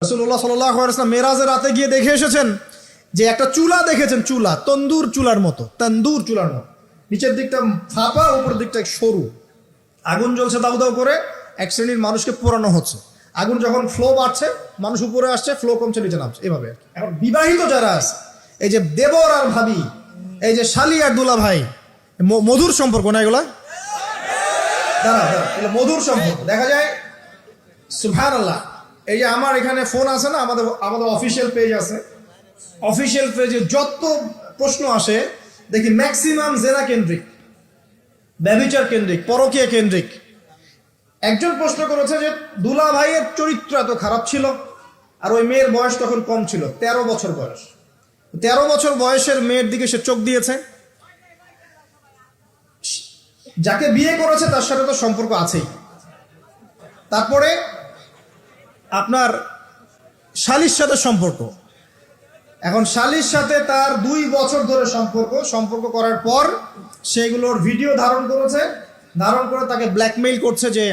রাসূলুল্লাহ সাল্লাল্লাহু আলাইহি ওয়াসাল্লাম মেরাজের রাতে গিয়ে দেখে এসেছেন যে একটা চুলা দেখেছেন, চুলা তন্দুর চুলার মতো, নিচের দিকটা ফাঁপা, উপরের দিকটা সরু, আগুন জ্বলছে দাউ দাউ করে, এক শ্রেণীর মানুষকে পোড়ানো হচ্ছে। আগুন যখন ফ্লো বাড়ছে, মানুষ উপরে আসছে, ফ্লো কমছে, নিচে নামছে, এভাবে। এখন বিবাহিত যারা আছে, এই যে দেবর আর ভাবি, এই যে শালি আর দুলা ভাই, মধুর সম্পর্ক না এগুলা? মধুর সম্পর্ক দেখা যায়। সুবহানাল্লাহ। এই যে আমার এখানে ফোন আছে না, আমাদের অফিসিয়াল পেজ আছে, অফিসিয়াল পেজে যত প্রশ্ন আসে দেখি ম্যাক্সিমাম জেনা কেন্দ্রিক, ব্যভিচার কেন্দ্রিক, পরকীয়া কেন্দ্রিক। একজন প্রশ্ন করেছে যে দুলা ভাইয়ের চরিত্র এত খারাপ ছিল, আর ওই মেয়ের বয়স তখন কম ছিল, 13 বছর বয়স। 13 বছর বয়সের মেয়ের দিকে সে চোখ দিয়েছে। যাকে বিয়ে করেছে তার সাথে তো সম্পর্ক আছেই, তারপরে আপনার শালির সাথে সম্পর্ক। এখন শালির সাথে তার 2 বছর ধরে সম্পর্ক করার পর সেগুলোর ভিডিও ধারণ করেছে, ধারণ করে তাকে ব্ল্যাকমেইল করছে যে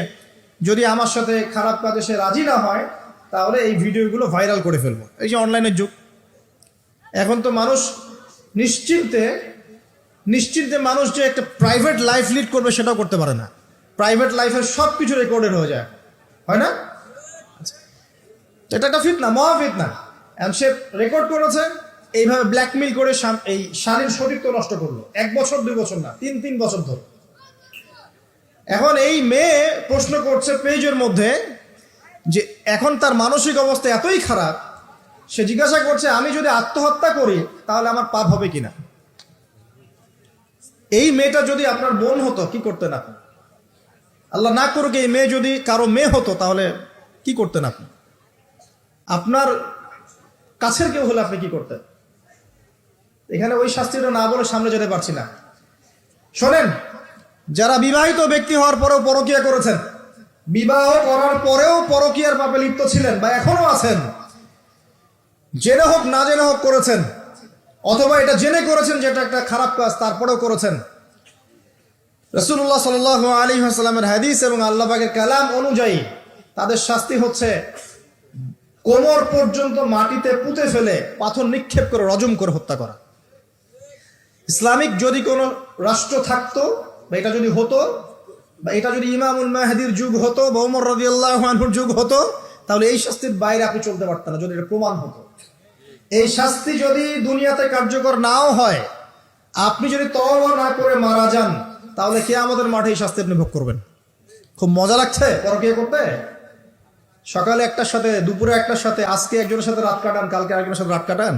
যদি আমার সাথে খারাপ কাজে সে রাজি না হয় তাহলে এই ভিডিওগুলো ভাইরাল করে ফেলবো। এই যে অনলাইনের যুগ, এখন তো মানুষ নিশ্চিন্তে মানুষ যে একটা প্রাইভেট লাইফ লিড করবে সেটাও করতে পারে না। প্রাইভেট লাইফের সব কিছু রেকর্ডেড হয়ে যায়, হয় না? এটা একটা ফিতনা, মহা ফিতনা। এখন সে রেকর্ড করেছে, এইভাবে ব্ল্যাকমেইল করে এই শালীর সতীত্ব নষ্ট করলো। 1 বছর 2 বছর না, 3 বছর ধরে। এখন এই মেয়ে প্রশ্ন করছে পেজের মধ্যে যে এখন তার মানসিক অবস্থা এতই খারাপ, সে জিজ্ঞাসা করছে আমি যদি আত্মহত্যা করি তাহলে আমার পাপ হবে কিনা। এই মেয়েটা যদি আপনার বোন হতো কি করতেন আপনি? আল্লাহ না করুক এই মেয়ে যদি কারো মেয়ে হতো তাহলে কি করতেন আপনি? আপনার কাছের কেউ হলে আপনি কি করতেন? এখানে ওই শাস্তিটা না বলে সামনে যেতে পারছি না। শোনেন, যারা বিবাহিত ব্যক্তি হওয়ার পরেও পরকীয়া করেছেন, বিবাহ করার পরেও পরকীয়ার পাপে লিপ্ত ছিলেন বা এখনো আছেন, জেনে হোক না জেনে হোক করেছেন, অথবা এটা জেনে করেছেন যে এটা একটা খারাপ কাজ তারপরেও করেছেন, রাসূলুল্লাহ সাল্লাল্লাহু আলাইহি ওয়াসাল্লামের হাদিস এবং আল্লাহ পাকের কালাম অনুযায়ী তাদের শাস্তি হচ্ছে কোমর পর্যন্ত মাটিতে পুঁতে ফেলে পাথর নিক্ষেপ করে রজম করে হত্যা করা। ইসলামিক যদি কোনো রাষ্ট্র থাকতো বা এটা যদি হতো, বা এটা যদি ইমামুল মাহদির যুগ হতো বা ওমর রাদিয়াল্লাহু আনহুর যুগ হতো, তাহলে এই শাস্তির বাইরে আপনি চলতে পারতেন না যদি এটা প্রমাণ হতো। এই শাস্তি যদি দুনিয়াতে কার্যকর নাও হয়, আপনি যদি তওবা না করে মারা যান তাহলে কিয়ামতের মাঠে এই শাস্তি আপনি ভোগ করবেন। খুব মজা লাগছে পরকীয়া করতে। সকালে একটার সাথে, দুপুরে একটার সাথে, আজকে একজনের সাথে রাত কাটান, কালকে আরেকজনের সাথে রাত কাটান,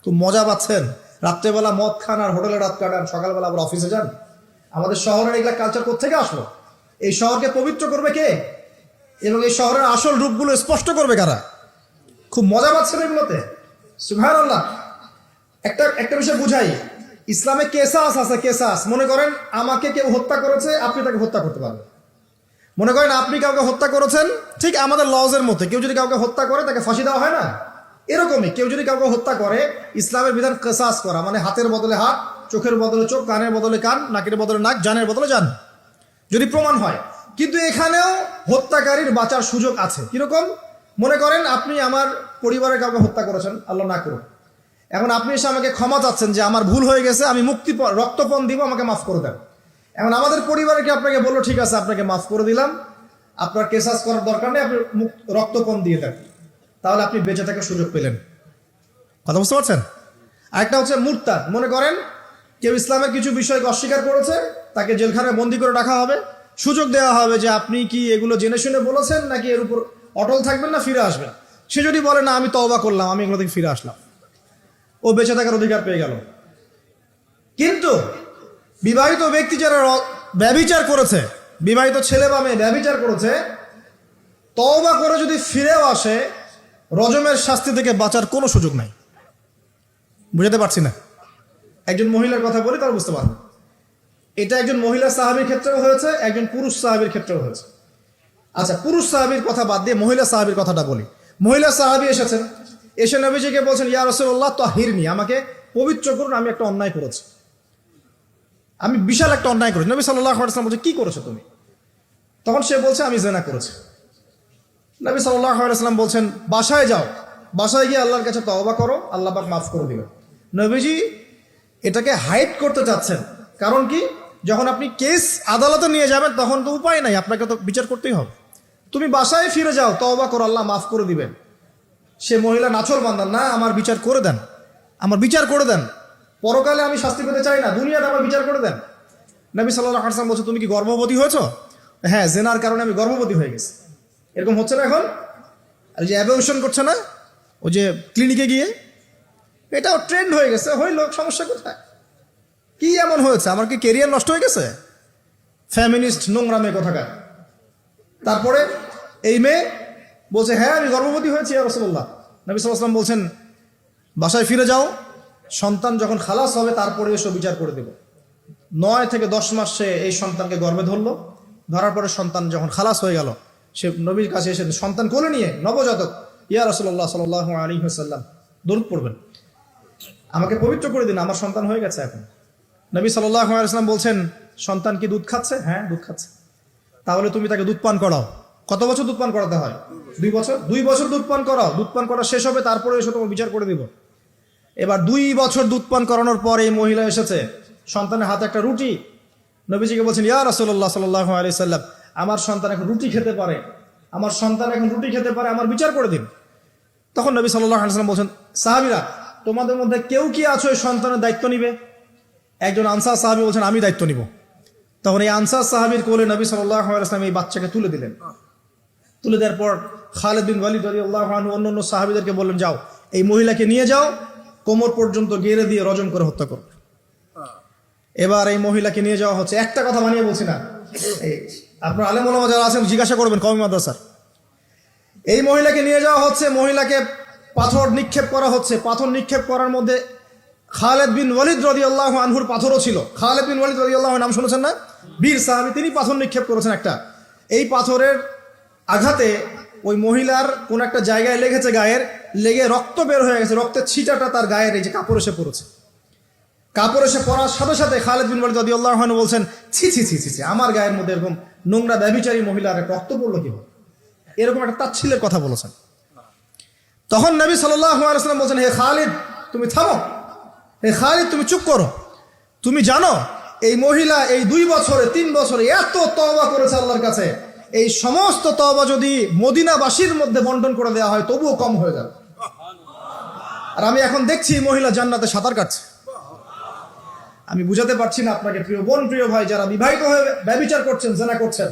খুব মজা পাচ্ছেন। রাত্রেবেলা মদ খান আর হোটেলে রাত কাটান, সকালবেলা আবার অফিসে যান। আমাদের শহরের এগুলা কালচার কোত্থেকে আসলো? এই শহরকে পবিত্র করবে কে এবং এই শহরের আসল রূপগুলো স্পষ্ট করবে কারা? খুব মজা পাচ্ছেন এগুলোতে। সুবহানাল্লাহ। একটা বিষয় বুঝাই, ইসলামে কেসাস আছে, কেসাস। মনে করেন আমাকে কেউ হত্যা করেছে, আপনি তাকে হত্যা করতে পারবেন। মনে করেন আপনি কাউকে হত্যা করেছেন, ঠিক আমাদের লজের মধ্যে কেউ যদি কাউকে হত্যা করে তাকে ফাঁসি দেওয়া হয় না, এরকমই কেউ যদি কাউকে হত্যা করে, ইসলামের বিধান কেসাস করা, মানে হাতের বদলে হাত, চোখের বদলে চোখ, কানের বদলে কান, নাকের বদলে নাক, জানের বদলে জান, যদি প্রমাণ হয়। কিন্তু এখানেও হত্যাকারীর বাঁচার সুযোগ আছে। কিরকম? মনে করেন আপনি আমার পরিবারের কাউকে হত্যা করেছেন, আল্লাহ না করুন। এখন আপনি এসে আমাকে ক্ষমা চাচ্ছেন যে আমার ভুল হয়ে গেছে, আমি রক্তপণ দিব, আমাকে মাফ করে দেন। এখন আমাদের পরিবারে কি আপনাকে বললো ঠিক আছে আপনাকে মাফ করে দিলাম, আপনার কেসাস করার দরকার নেই, আপনি রক্তপণ দিয়ে দেন, তাহলে আপনি বেঁচে থাকার সুযোগ পেলেন। কথা বুঝতে পারছেন? আরেকটা হচ্ছে মুরতাদ। মনে করেন কেউ ইসলামের কিছু বিষয়কে অস্বীকার করেছে, তাকে জেলখানায় বন্দি করে রাখা হবে, সুযোগ দেওয়া হবে যে আপনি কি এগুলো জেনে শুনে বলেছেন নাকি এর উপর অটল থাকবেন না ফিরে আসবেন। সে যদি বলে না আমি তওবা করলাম, আমি এগুলো থেকে ফিরে আসলাম, ও বেঁচে থাকার অধিকার পেয়ে গেল। কিন্তু বিবাহিত ব্যক্তি যারা ব্যভিচার করেছে, বিবাহিত ছেলে বা মেয়ে ব্যভিচার করেছে, তওবা করে যদি ফিরেও আসে, রজমের শাস্তি থেকে বাঁচার কোনো সুযোগ নাই। বুঝাতে পারছি না? একজন মহিলার কথা বলি তারা বুঝতে পারবে। এটা একজন মহিলা সাহাবীর ক্ষেত্রেও হয়েছে, একজন পুরুষ সাহাবীর ক্ষেত্রেও হয়েছে। আচ্ছা, পুরুষ সাহাবীর কথা বাদ দিয়ে মহিলা সাহাবীর কথাটা বলি। মহিলা সাহাবী এসেছেন, এসে নবীজিকে বলছেন ইয়া রাসূলুল্লাহ তাহিরনি, আমাকে পবিত্র করুন, আমি একটা অন্যায় করেছি, আমি বিশাল একটা অন্যায় করেছি। নবী সাল্লাল্লাহু আলাইহি ওয়াসাল্লাম বলছে কি করেছো তুমি? তখন সে বলছে আমি জিনা করেছি। নবী সাল্লাল্লাহু আলাইহি ওয়াসাল্লাম বলছেন বাসায় যাও, বাসায় গিয়ে আল্লাহর কাছে তওবা করো, আল্লাহ পাক মাফ করে দিবেন। নবীজি এটাকে হাইড করতে চাচ্ছেন, কারণ কি, যখন আপনি কেস আদালতে নিয়ে যাবেন তখন তো উপায় নাই, আপনাকে তো বিচার করতেই হবে। তুমি বাসায় ফিরে যাও, তওবা করো, আল্লাহ মাফ করে দিবেন। সে মহিলা নাছর বান্দান, না আমার বিচার করে দেন, আমার বিচার করে দেন, পরকালে আমি শাস্তি পেতে চাই না, দুনিয়াতে আমার বিচার করে দেন। নবী সাল্লাল্লাহু আলাইহি ওয়াসাল্লাম বলছে, তুমি কি গর্ভবতী হয়েছো? হ্যাঁ, জেনার কারণে আমি গর্ভবতী হয়ে গেছি। এরকম হচ্ছে না এখন? আর যে অ্যাবর্শন করছে না ওই যে ক্লিনিকে গিয়ে, এটাও ট্রেন্ড হয়ে গেছে, হইল, সমস্যা কোথায়? কি এমন হয়েছে? আমার কি কেরিয়ার নষ্ট হয়ে গেছে? ফ্যামিনিস্ট নোংরা মেয়ে কোথাকার। তারপরে এই মেয়ে বলছে, হ্যাঁ আমি গর্ভবতী হয়েছি ইয়া রাসূলুল্লাহ। নবী সাল্লাল্লাহু আলাইহি ওয়াসাল্লাম বলছেন, বাসায় ফিরে যাও, সন্তান যখন খালাস হবে তারপরে এসব বিচার করে দেব। 9 থেকে 10 মাস সে এই সন্তানকে গর্ভে ধরলো, ধরার পরে সন্তান যখন খালাস হয়ে গেল, সে নবীর কাছে এসে সন্তান কোলে নিয়ে, নবজাতক, ইয়া রাসূলুল্লাহ সাল্লাল্লাহু আলাইহি ওয়াসাল্লাম দরুদ পড়বেন, আমাকে পবিত্র করে দিন, আমার সন্তান হয়ে গেছে এখন। নবী সাল্লাল্লাহু আলাইহি ওয়াসাল্লাম বলছেন, সন্তান কি দুধ খাচ্ছে? হ্যাঁ, দুধ খাচ্ছে। তাহলে তুমি তাকে দুধ পান করাও। কত বছর দুধ পান করাতে হয়? 2 বছর। 2 বছর দুধ পান করাও, দুধ পান করা শেষ হবে তারপরে এসে তোমার বিচার করে দিব। এবার 2 বছর দুধ পান করানোর পর এই মহিলা এসেছে, সন্তানের হাতে একটা রুটি। নবীজিকে বলছেন, ইয়া রাসূলুল্লাহ সাল্লাল্লাহু আলাইহি সাল্লাম, আমার সন্তান এখন রুটি খেতে পারে, আমার সন্তান এখন রুটি খেতে পারে, আমার বিচার করে দিন। তখন নবী সাল্লাল্লাহু আলাইহি সাল্লাম বলছেন, সাহাবীরা, তোমাদের মধ্যে কেউ কি আছো এই সন্তানের দায়িত্ব নিবে? একজন আনসার সাহাবী বলছেন, আমি দায়িত্ব নিব। তখন এই আনসার সাহাবীর কোলে নবী সাল্লাল্লাহু আলাইহি ওয়াসাল্লাম এই বাচ্চাকে তুলে দিলেন। তুলে দেওয়ার পর খালিদ বিন ওয়ালিদ রাদিয়াল্লাহু আনহু অন্যান্য সাহাবীদেরকে বললেন, যাও এই মহিলাকে নিয়ে যাও, কোমর পর্যন্ত গেড়ে দিয়ে রজম করে হত্যা করো। এবার এই মহিলাকে নিয়ে যাওয়া হচ্ছে, একটা কথা বানিয়ে বলছি না, এই আপনার আলেম ওলামা যারা আছেন জিজ্ঞাসা করবেন কওমি মাদ্রাসার। এই মহিলাকে নিয়ে যাওয়া হচ্ছে, মহিলাকে পাথর নিক্ষেপ করা হচ্ছে। পাথর নিক্ষেপ করার মধ্যে খালিদ বিন ওয়ালিদ রাদিয়াল্লাহু আনহুর পাথরও ছিল। খালিদ বিন ওয়ালিদ রাদিয়াল্লাহু আনহু নাম শুনেছেন না? বীর সাহাবী, তিনি পাথর নিক্ষেপ করেছেন একটা। এই পাথরের আঘাতে ওই মহিলার কোন একটা জায়গায় লেগেছে, গায়ের লেগে রক্ত বের হয়ে গেছে, রক্তের ছিটাটা তার গায়ের এই যে কাপড় এসে পড়েছে। কাপড় এসে পড়ার সাথে সাথে খালিদ বিন ওয়ালিদ রাদিয়াল্লাহু আনহু বলছেন, ছি ছি ছি ছি, আমার গায়ের মধ্যে এরকম নোংরা ব্যভিচারী মহিলার রক্ত পড়লো কিভাবে? এরকম একটা তাচ্ছিল্যের কথা বলেছেন। তখন নবী সাল্লাল্লাহু আলাইহি ওয়াসাল্লাম বলছেন, হে খালিদ তুমি থামো, হে খালিদ তুমি চুপ করো। তুমি জানো এই মহিলা এই 2 বছরে 3 বছরে এত তওবা করেছে আল্লাহর কাছে, এই সমস্ত তওবা যদি মদিনাবাসীর মধ্যে বন্টন করে দেওয়া হয় তবুও কম হয়ে যাবে। আর আমি এখন দেখছি এই মহিলা জান্নাতে সাঁতার কাটছে। আমি বুঝাতে পারছি না আপনাকে প্রিয় বোন, প্রিয় ভাই, যারা বিবাহিত হয়ে ব্যভিচার করছেন, জিনা করছেন,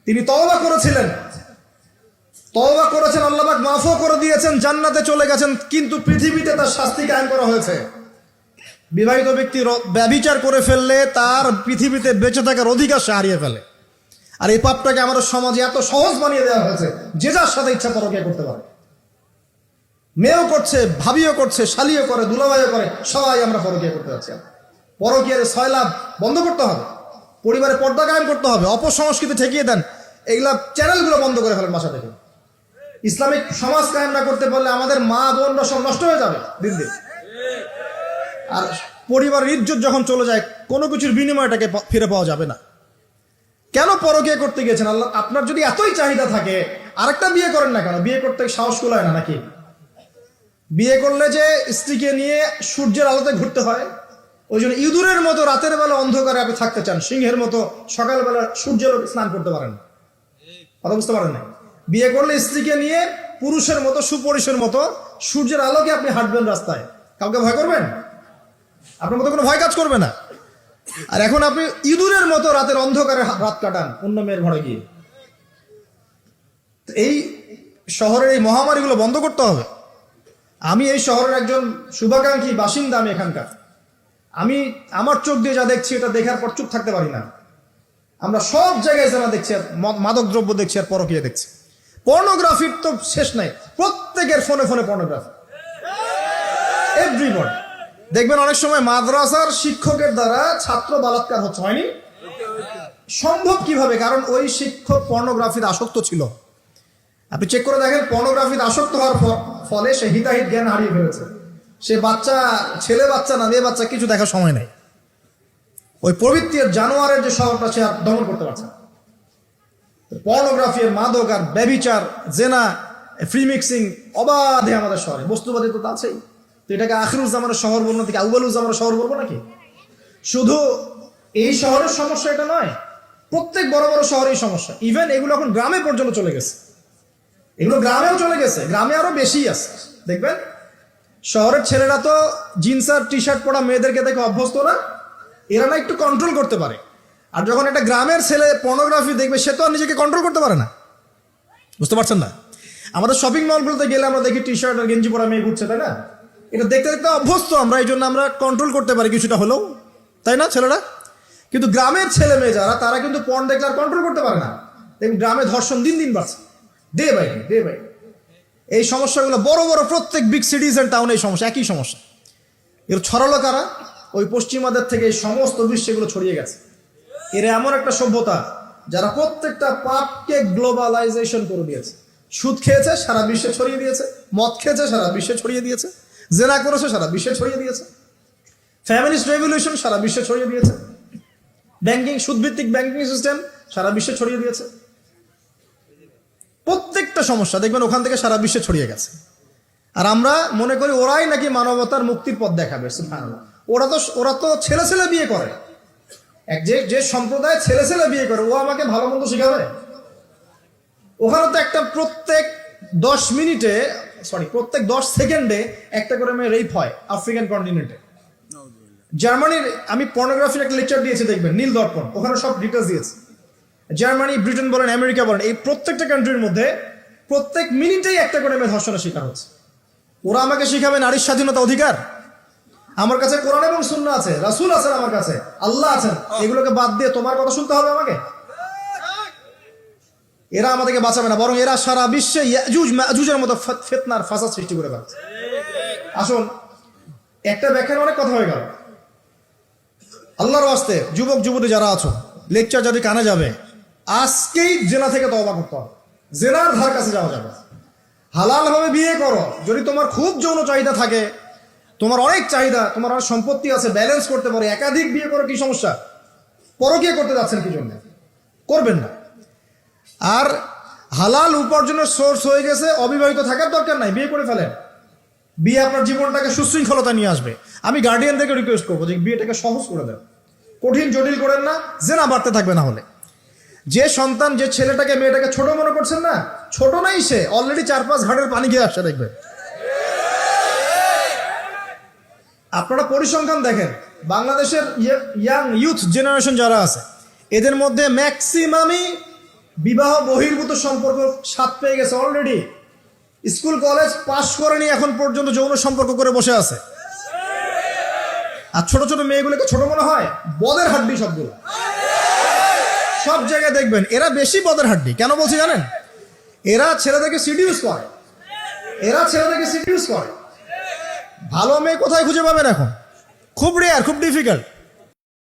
তিনি তওবা করেছিলেন, তওবা করেছেন, আল্লাহ পাক মাফও করে দিয়েছেন, জান্নাতে চলে গেছেন, কিন্তু পৃথিবীতে তার শাস্তি কায়েম করা হয়েছে। বিবাহিত ব্যক্তি ব্যভিচার করে ফেললে তার পৃথিবীতে বেঁচে থাকার অধিকার সে হারিয়ে ফেলে। আর এই পাপটাকে আমাদের সমাজে এত সহজ বানিয়ে দেওয়া হয়েছে, যে যার সাথে ইচ্ছা পরকীয়া করতে পারে। মেয়েও করছে, ভাবিও করছে, শালিও করে, দুলাভাইও করে, সবাই আমরা পরকীয়া করতে যাচ্ছি। পরকীয়ার সয়লাভ বন্ধ করতে হবে, পরিবারে পর্দা কায়েম করতে হবে, অপসংস্কৃতি ঠেকিয়ে দেন, এইগুলা চ্যানেলগুলো বন্ধ করে ফেলেন বাসা থেকে। ইসলামিক সমাজ কায়েম না করতে পারলে আমাদের মা বোনরা সব নষ্ট হয়ে যাবে দিন দিন। আর পরিবারের ইজ্জত যখন চলে যায়, কোনো কিছুর বিনিময়টাকে ফিরে পাওয়া যাবে না। কেন পরকীয়া করতে গেছেন? আল্লাহ, আপনার যদি এতই চাহিদা থাকে আরেকটা বিয়ে করেন না কেন? বিয়ে করতে সাহস কুলায় না নাকি? বিয়ে করলে যে স্ত্রীকে নিয়ে সূর্যের আলোতে ঘুরতে হয়, ওই জন্য ইঁদুরের মতো রাতের বেলা অন্ধকারে আপনি থাকতে চান, সিংহের মতো সকালবেলা সূর্যের আলোতে স্নান করতে পারেন, কথা বুঝতে পারেন না? বিয়ে করলে স্ত্রীকে নিয়ে পুরুষের মতো, সুপুরুষের মতো সূর্যের আলোকে আপনি হাঁটবেন রাস্তায়, কাউকে ভয় করবেন? আপনার মতো কোনো ভয় কাজ করবে না। আর এখন আপনি ইঁদুরের মতো রাতের অন্ধকারে রাত কাটান অন্য মেয়ের ঘরে গিয়ে। এই শহরের এই মহামারীগুলো বন্ধ করতে হবে। আমি এই শহরের একজন শুভাকাঙ্ক্ষী বাসিন্দা, আমি এখানকার, আমি আমার চোখ দিয়ে যা দেখছি এটা দেখার পর চুপ থাকতে পারি না। আমরা সব জায়গায় জানা দেখছি, মাদক দ্রব্য দেখছি, আর পরকীয়া দেখছি। পর্নোগ্রাফির তো শেষ নাই, প্রত্যেকের ফোনে ফোনে পর্নোগ্রাফি, এভরিবডি। দেখবেন অনেক সময় মাদ্রাসার শিক্ষকের দ্বারা ছাত্র বালাৎকার হচ্ছে, হয়নি? সম্ভব কিভাবে? কারণ ওই শিক্ষক পর্নোগ্রাফির আসক্ত ছিল। আপনি চেক করে দেখেন, পর্নোগ্রাফির আসক্ত হওয়ার ফলে সে হিতাহিত জ্ঞান হারিয়ে ফেলেছে। সে বাচ্চা, ছেলে বাচ্চা না মেয়ে বাচ্চা, কিছু দেখার সময় নেই। ওই প্রবৃত্তির জানোয়ারের যে স্বভাবটা সে আর দমন করতে পারছে না। পর্নোগ্রাফি, মাদক আর ব্যভিচার, জেনা, ফ্রি মিক্সিং অবাধে আমাদের শহরে, বস্তুবাদী তো আছেই। তো এটাকে আখিরুজ্জামানের শহর বলবো না, থেকে আউয়ালুজ্জামানের শহর বলবো নাকি? শুধু এই শহরের সমস্যা এটা নয়, প্রত্যেক বড় বড় শহরেই সমস্যা। ইভেন এগুলো এখন গ্রামে পর্যন্ত চলে গেছে, এগুলো গ্রামেও চলে গেছে, গ্রামে আরো বেশি আছে। দেখবেন শহরের ছেলেরা তো জিন্স আর টি শার্ট পরা মেয়েদেরকে দেখে অভ্যস্ত না, এরা না একটু কন্ট্রোল করতে পারে। আর যখন একটা গ্রামের ছেলে পর্নোগ্রাফি দেখবে, সে তো আর নিজেকে কন্ট্রোল করতে পারে না। বুঝতে পারছেন না? আমাদের শপিং মলগুলোতে গেলে আমরা দেখি টি শার্ট আর গেঞ্জি পরা মেয়ে ঘুরছে, তাই না? এটা দেখতে দেখতে অভ্যস্ত আমরা, এই জন্য আমরা কন্ট্রোল করতে পারি কিছুটা হলেও, তাই না ছেলেরা? কিন্তু গ্রামের ছেলে মেয়ে যারা, তারা কিন্তু পর্ন দেখলে আর কন্ট্রোল করতে পারে না। দেখুন গ্রামে ধর্ষণ দিন দিন বাড়ছে, day by day by day. এই সমস্যাগুলো বড় বড় প্রত্যেক বিগ সিটিজ এন্ড টাউনে এই সমস্যা, একই সমস্যা। এর ছড়ালো কারা? ওই পশ্চিমাদের থেকে এই সমস্ত বিশ্বেগুলো ছড়িয়ে গেছে। এর এমন একটা সভ্যতা যারা প্রত্যেকটা পাপকে গ্লোবালাইজেশন করে দিয়েছে। সুদ খেয়েছে, সারা বিশ্বে ছড়িয়ে দিয়েছে। মদ খেয়েছে, সারা বিশ্বে ছড়িয়ে দিয়েছে। জেনা করেছে, সারা বিশ্বে ছড়িয়ে দিয়েছে। ফ্যামিলিস্ট রেভলিউশন সারা বিশ্বে ছড়িয়ে দিয়েছে। ব্যাংকিং, সুদভিত্তিক ব্যাংকিং সিস্টেম সারা বিশ্বে ছড়িয়ে দিয়েছে। প্রত্যেকটা সমস্যা দেখবেন ওখান থেকে সারা বিশ্বে ছড়িয়ে গেছে। আর আমরা মনে করি ওরাই নাকি মানবতার মুক্তির পথ দেখাবে। সুবহানাল্লাহ। ওরা তো ছেলে ছেলে বিয়ে করে। যে সম্প্রদায় ছেলে ছেলে বিয়ে করে, ও আমাকে ভালো মন্দ শিখাবে? ওখানে তো একটা প্রত্যেক 10 সেকেন্ডে একটা করে মেয়ে রেপ হয় আফ্রিকান কন্টিনেন্টে। জার্মানির, আমি পর্নোগ্রাফির একটা লেকচার দিয়েছি, দেখবেন নীল দর্পণ, ওখানে সব ডিটেলস দিয়েছে। জার্মানি, ব্রিটেন বলেন, আমেরিকা বলেন, এই প্রত্যেকটা কান্ট্রির মধ্যে প্রত্যেক মিনিটেই একটা করে মেয়ে ধর্ষণের শিকার হচ্ছে। ওরা আমাকে শিখাবে নারীর স্বাধীনতা অধিকার? আমার কাছে কোরআন এবং সুন্নাহ আছে, রাসূল আছেন, আমার কাছে আল্লাহ আছেন। এগুলোকে বাদ দিয়ে তোমার কথা শুনতে হবে আমাকে? এরা আমাদেরকে বাঁচাবে না, বরং এরা সারা বিশ্বে ইয়াজুজ মাজুজের মতো ফিতনার ফাসাদ সৃষ্টি করে বেড়াচ্ছে। আসুন, একটা ব্যাখ্যার অনেক কথা হয়ে গেল। আল্লাহর ওয়াস্তে যুবক যুবতী যারা আছো, লেকচার যদি কানে যাবে, আজকেই জেনা থেকে তওবা করতে হবে। জেনার ধার কাছে যাওয়া যাবে। হালাল ভাবে বিয়ে করো। যদি তোমার খুব যৌন চাহিদা থাকে, তোমার অনেক চাহিদা, তোমার অনেক সম্পত্তি আছে, ব্যালেন্স করতে পারো, একাধিক বিয়ে করো, কি সমস্যা? পরকীয়া করতে যাচ্ছেন কি জন্য? করবেন না। আর হালাল উপার্জনের সোর্স হয়ে গেছে, অবিবাহিত থাকার দরকার নাই, বিয়ে করে ফেলেন। বিয়ে আপনার জীবনটাকে সুশৃঙ্খলতা নিয়ে আসবে। আমি গার্ডিয়ানদেরকে রিকোয়েস্ট করবো যে বিয়েটাকে সহজ করে দেন, কঠিন জটিল করেন না, জেনা বাড়তে থাকবে। না হলে যে সন্তান, যে ছেলেটাকে মেয়েটাকে ছোট মনে করছেন না, ছোট নাই, সে অলরেডি 4-5 ঘাটের পানি খেয়ে আসছে। দেখবেন, আপনারা পরিসংখ্যান দেখেন, বাংলাদেশের ইয়াং ইউথ জেনারেশন যারা আছে, এদের মধ্যে ম্যাক্সিমামই বিবাহ বহির্ভূত সম্পর্ক স্বাদ পেয়ে গেছে অলরেডি। স্কুল কলেজ পাশ করেনি, এখন পর্যন্ত যৌন সম্পর্ক করে বসে আছে। আর ছোট ছোট মেয়েগুলোকে ছোট মনে হয়, বদের হাড্ডি সবগুলো। সব জায়গায় দেখবেন এরা বেশি বদের হাড্ডি। কেন বলছি জানেন? এরা ছেলেদেরকে সিডিউস করে, ভালো মেয়ে কোথায় খুঁজে পাবেন এখন? খুব রেয়ার, খুব ডিফিকাল্ট।